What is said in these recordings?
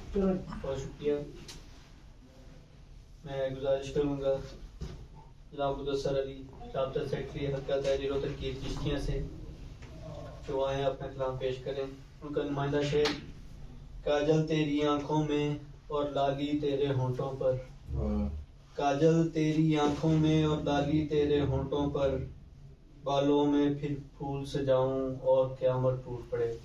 बहुत शुक्रिया। मैं गुजारिश करूँगा जनाब मुदस्सर अली, राब्ता सेक्रेटरी हरकत तहरीर और तनकीद चिश्तिया से, जो आए अपना कलाम पेश करें। उनका नुमाइंदा शेर। काजल तेरी आंखों में और लाली तेरे होंठों पर, काजल तेरी आंखों में और लाली तेरे होंठों पर, बालों में फिर फूल सजाऊं और क़यामत टूट पड़े।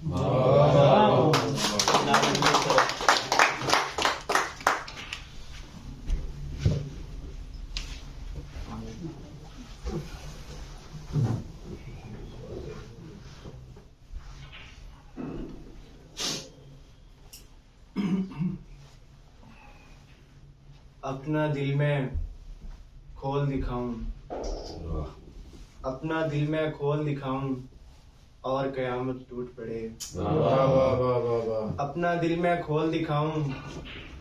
अपना दिल में खोल दिखाऊं, अपना दिल में खोल दिखाऊं और क़यामत टूट पड़े। अपना दिल में खोल दिखाऊं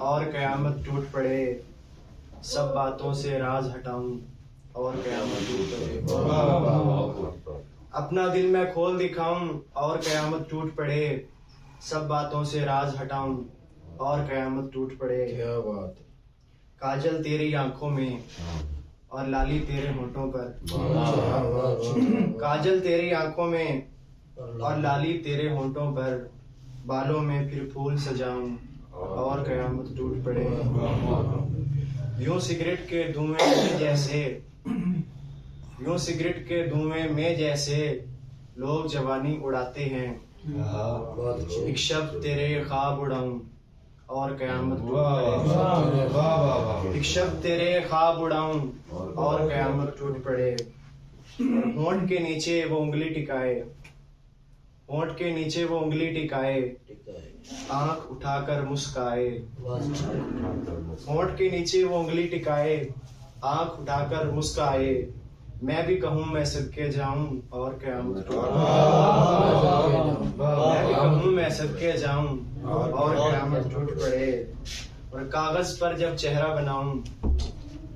और क़यामत टूट पड़े, सब बातों से राज हटाऊं और क़यामत टूट पड़े। अपना दिल में खोल दिखाऊं और क़यामत टूट पड़े, सब बातों से राज हटाऊं और क़यामत टूट पड़े। क्या बात। काजल तेरी आंखों में और लाली तेरे होठों पर, काजल तेरी आंखों में और लाली तेरे होठों पर, बालों में फिर फूल सजाऊं और क़यामत टूट पड़े। यूं सिगरेट के धुएं में जैसे, यूं सिगरेट के धुएं में जैसे लोग जवानी उड़ाते हैं, एक शब तेरे ख्वाब उड़ाऊं और क़यामत टूट पड़े। एक शब तेरे ख्वाब उड़ाऊं और क़यामत टूट पड़े। होंठ के नीचे वो उंगली टिकाए, होंठ के नीचे वो उंगली टिकाए, आंख उठाकर मुस्काए। होंठ के नीचे वो उंगली टिकाए, आंख उठाकर मुस्काए। मैं भी कहूँ मैं सदके जाऊं और क़यामत टूट पड़े। मैं भी कहूँ मैं सदके जाऊं और क़यामत टूट पड़े। और कागज पर जब चेहरा बनाऊं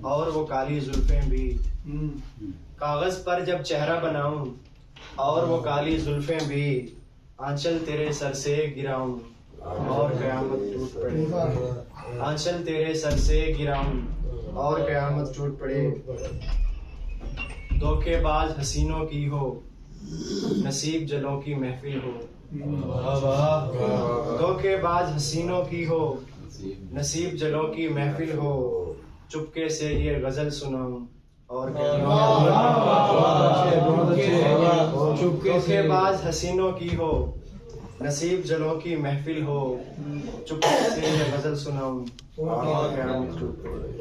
और वो काली जुल्फें भी, कागज पर जब चेहरा बनाऊं और वो काली जुल्फें भी, आंचल तेरे सर से गिराऊं और क़यामत टूट पड़े। आंचल तेरे सर से गिराऊं और क़यामत टूट पड़े। धोखेबाज हसीनों की हो, नसीब जलों की महफिल हो। धोखेबाज हसीनों की हो, नसीब जलों की महफिल हो, चुपके से ये गजल सुनाऊं और धोखेबाज हसीनों की हो, नसीब जलों की महफिल हो, चुपके से ये गजल सुनाऊं और क़यामत टूट पड़े।